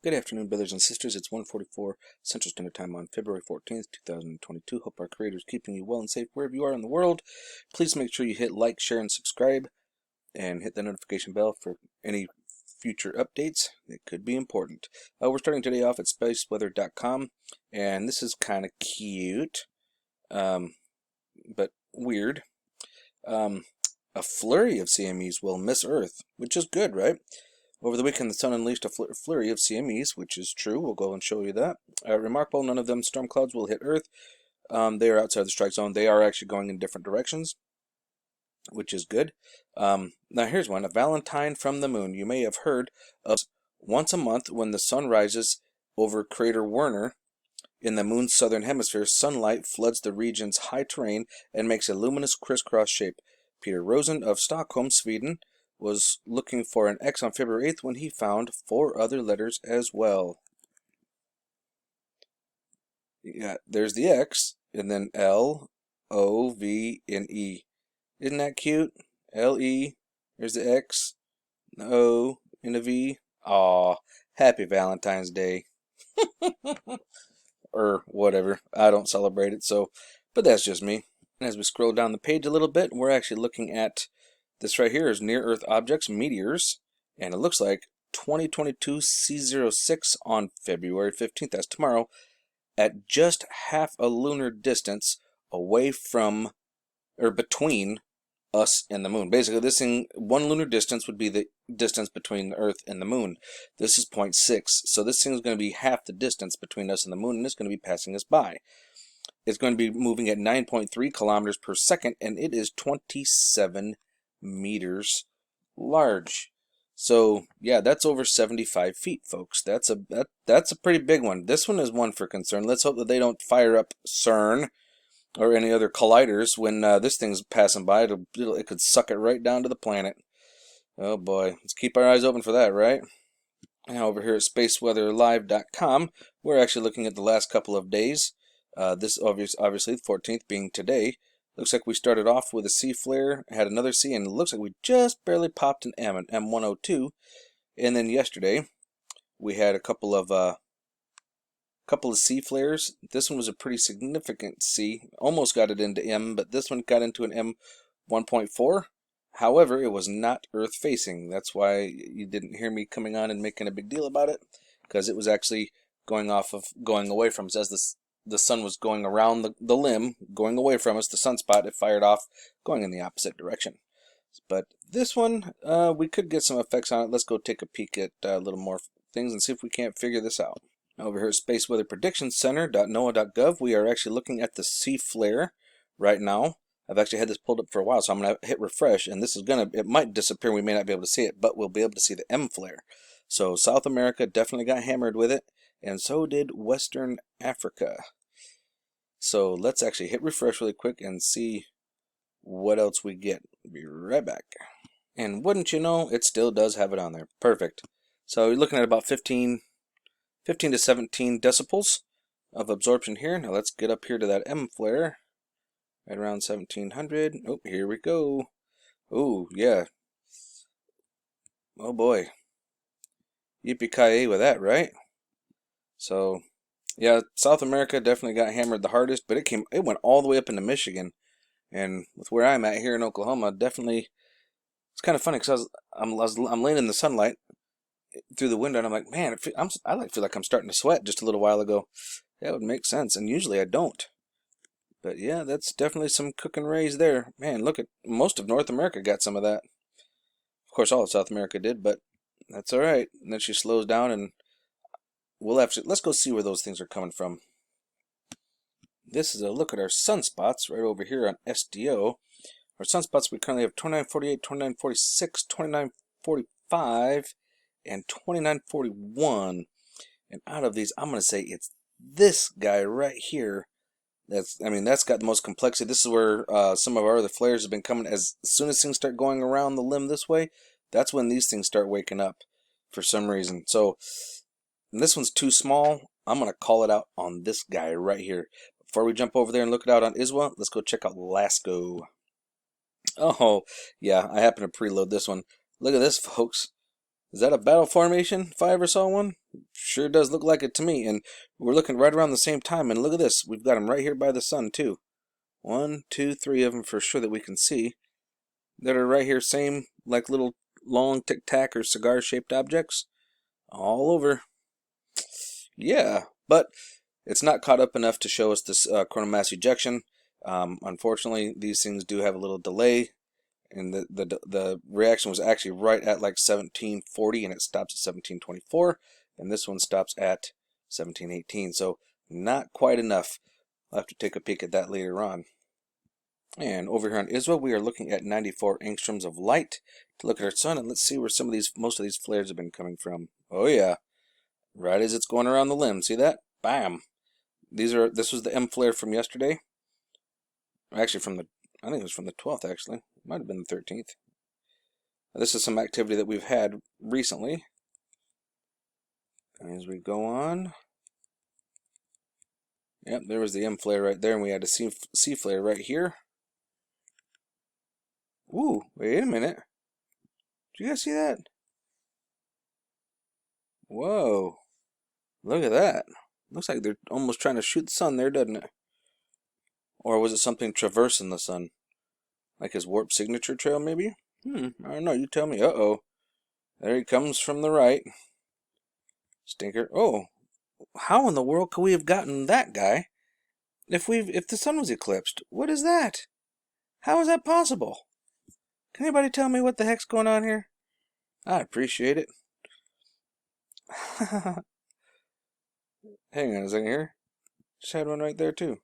Good afternoon, brothers and sisters. It's 1:44 Central Standard Time on February 14th, 2022. Hope our Creator is keeping you well and safe wherever you are in the world. Please make sure you hit like, share, and subscribe, and hit the notification bell for any future updates that could be important. We're starting today off at spaceweather.com, and this is kind of cute, but weird. A flurry of CMEs will miss Earth, which is good, right? Over the weekend, the sun unleashed a flurry of CMEs, which is true. We'll go and show you that. Remarkable, none of them storm clouds will hit Earth. They are outside the strike zone. They are actually going in different directions, which is good. Now here's one, a Valentine from the moon. You may have heard of once a month when the sun rises over crater Werner in the moon's southern hemisphere, sunlight floods the region's high terrain and makes a luminous crisscross shape. Peter Rosen of Stockholm, Sweden, was looking for an X on February 8th when he found 4 other letters as well. Yeah, there's the X, and then L, O, V, and E. Isn't that cute? L, E, there's the X, the O, and the V. Aw, happy Valentine's Day. Or whatever. I don't celebrate it, so, but that's just me. And as we scroll down the page a little bit, we're actually looking at this right here is near-Earth objects, meteors, and it looks like 2022 C06 on February 15th, that's tomorrow, at just half a lunar distance away from, or between, us and the moon. Basically, this thing, 1 lunar distance would be the distance between the Earth and the moon. This is 0.6, so this thing is going to be half the distance between us and the moon, and it's going to be passing us by. It's going to be moving at 9.3 kilometers per second, and it is 27 meters large. So yeah, that's over 75 feet, folks. That's a pretty big one. This one is one for concern. Let's hope that they don't fire up CERN or any other colliders when this thing's passing by. It could suck it right down to the planet. Oh boy, let's keep our eyes open for that, right? Now over here at spaceweatherlive.com, we're actually looking at the last couple of days. This obviously the 14th being today. Looks like we started off with a C flare, had another C, and it looks like we just barely popped an M, an M102. And then yesterday, we had a couple of C flares. This one was a pretty significant C. Almost got it into M, but this one got into an M1.4. However, it was not Earth facing. That's why you didn't hear me coming on and making a big deal about it, because it was actually going away from us. As the sun was going around the limb, going away from us, the sunspot, it fired off, going in the opposite direction. But this one, we could get some effects on it. Let's go take a peek at a little more things and see if we can't figure this out. Over here at Space Weather Prediction Center.noaa.gov, we are actually looking at the C flare right now. I've actually had this pulled up for a while, so I'm going to hit refresh, and this is it might disappear. We may not be able to see it, but we'll be able to see the M flare. So South America definitely got hammered with it, and so did Western Africa. So let's actually hit refresh really quick and see what else we get. Be right back. And wouldn't you know, it still does have it on there. Perfect. So you're looking at about 15 to 17 decibels of absorption here. Now let's get up here to that M flare. Right around 1700. Oh, here we go. Oh, yeah. Oh boy. Yippee-ki-yay with that, right? So, yeah, South America definitely got hammered the hardest, but it went all the way up into Michigan. And with where I'm at here in Oklahoma, definitely, it's kind of funny because I'm laying in the sunlight through the window, and I'm like, man, I feel like I'm starting to sweat just a little while ago. That would make sense, and usually I don't. But yeah, that's definitely some cooking rays there. Man, look at most of North America got some of that. Of course, all of South America did, but that's all right. And then she slows down, and let's go see where those things are coming from. This is a look at our sunspots right over here on SDO. Our sunspots, we currently have 2948, 2946, 2945, and 2941. And out of these, I'm going to say it's this guy right here. That's got the most complexity. This is where some of our other flares have been coming. As soon as things start going around the limb this way, that's when these things start waking up for some reason. So this one's too small. I'm going to call it out on this guy right here. Before we jump over there and look it out on ISWA, let's go check out LASCO. Oh, yeah, I happen to preload this one. Look at this, folks. Is that a battle formation if I ever saw one? Sure does look like it to me. And we're looking right around the same time. And look at this. We've got them right here by the sun, too. 1, 2, 3 of them for sure that we can see. That are right here, same like little long tic-tac or cigar-shaped objects. All over. Yeah, but it's not caught up enough to show us this coronal mass ejection. Unfortunately, these things do have a little delay. And the reaction was actually right at like 1740, and it stops at 1724, and this one stops at 1718. So not quite enough. I'll have to take a peek at that later on. And over here on ISWA, we are looking at 94 angstroms of light to look at our sun, and let's see where most of these flares have been coming from. Oh yeah, right as it's going around the limb. See that? Bam. This was the M flare from yesterday. Actually, I think it was from the 12th. Actually, it might have been the 13th. This is some activity that we've had recently. As we go on. Yep, there was the M flare right there, and we had a C flare right here. Ooh, wait a minute. Did you guys see that? Whoa. Look at that. Looks like they're almost trying to shoot the sun there, doesn't it? Or was it something traversing the sun? Like his warp signature trail, maybe? I don't know. You tell me. Uh-oh. There he comes from the right. Stinker. Oh. How in the world could we have gotten that guy if the sun was eclipsed? What is that? How is that possible? Can anybody tell me what the heck's going on here? I appreciate it. Hang on a second here. Just had one right there too.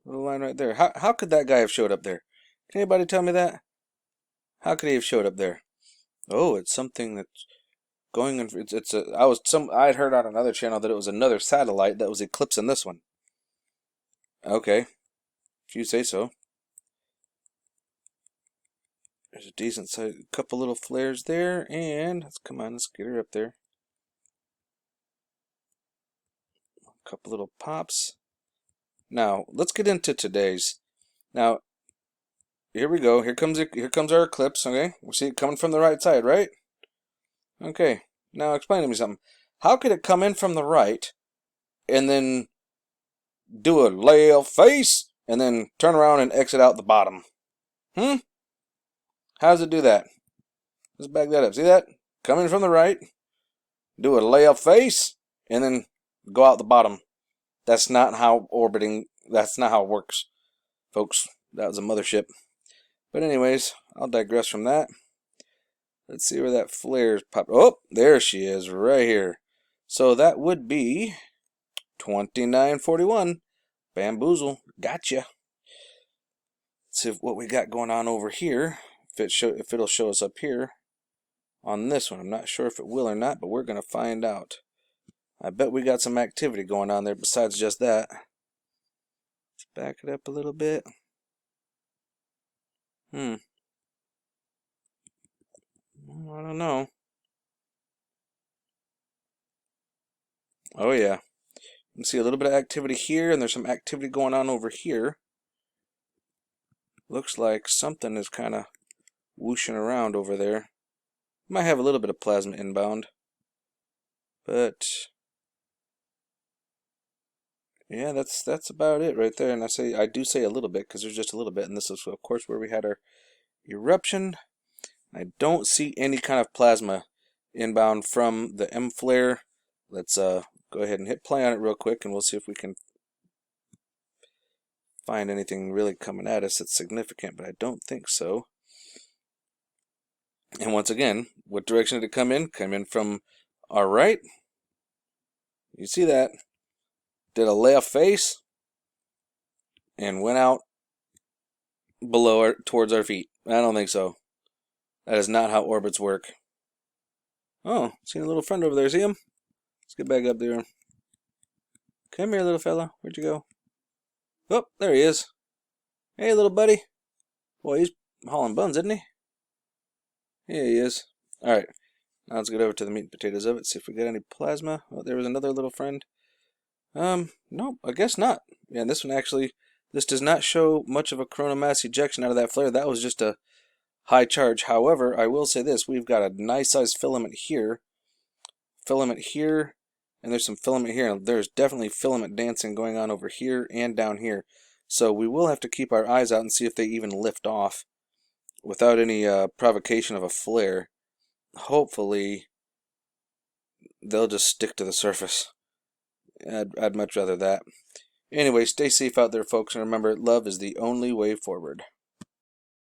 Little line right there. How could that guy have showed up there? Can anybody tell me that? How could he have showed up there? Oh, it's something that's going in. I'd heard on another channel that it was another satellite that was eclipsing this one. Okay, if you say so. There's a decent size, couple little flares there, and come on, let's get her up there. A couple little pops. Now let's get into today's. Now, here we go. Here comes our eclipse. Okay, we see it coming from the right side, right? Okay. Now explain to me something. How could it come in from the right, and then do a left face, and then turn around and exit out the bottom? How does it do that? Let's back that up. See that? Coming from the right, do a left face, and then go out the bottom. That's not how that's not how it works, folks. That was a mothership. But anyways, I'll digress from that. Let's see where that flare's popped. Oh, there she is, right here. So that would be 2941. Bamboozle. Gotcha. Let's see what we got going on over here. If it'll show us up here on this one. I'm not sure if it will or not, but we're going to find out. I bet we got some activity going on there besides just that. Let's back it up a little bit. I don't know. Oh yeah. You can see a little bit of activity here, and there's some activity going on over here. Looks like something is kind of whooshing around over there. Might have a little bit of plasma inbound. But yeah, that's about it right there. And I do say a little bit because there's just a little bit, and this is of course where we had our eruption. I don't see any kind of plasma inbound from the M flare. Let's go ahead and hit play on it real quick, and we'll see if we can find anything really coming at us that's significant, but I don't think so. And once again, what direction did it come in? Come in from our right. You see that? Did a left face and went out below towards our feet. I don't think so. That is not how orbits work. Oh, seen a little friend over there. See him? Let's get back up there. Come here, little fella. Where'd you go? Oh, there he is. Hey, little buddy. Boy, he's hauling buns, isn't he? Here he is. Alright, now let's get over to the meat and potatoes of it, see if we got any plasma. Oh, there was another little friend. Nope, I guess not. Yeah, this one actually, this does not show much of a coronal mass ejection out of that flare. That was just a high charge. However, I will say this, we've got a nice sized filament here, and there's some filament here. There's definitely filament dancing going on over here and down here. So we will have to keep our eyes out and see if they even lift off without any provocation of a flare. Hopefully, they'll just stick to the surface. I'd much rather that. Anyway, stay safe out there, folks, and remember, love is the only way forward.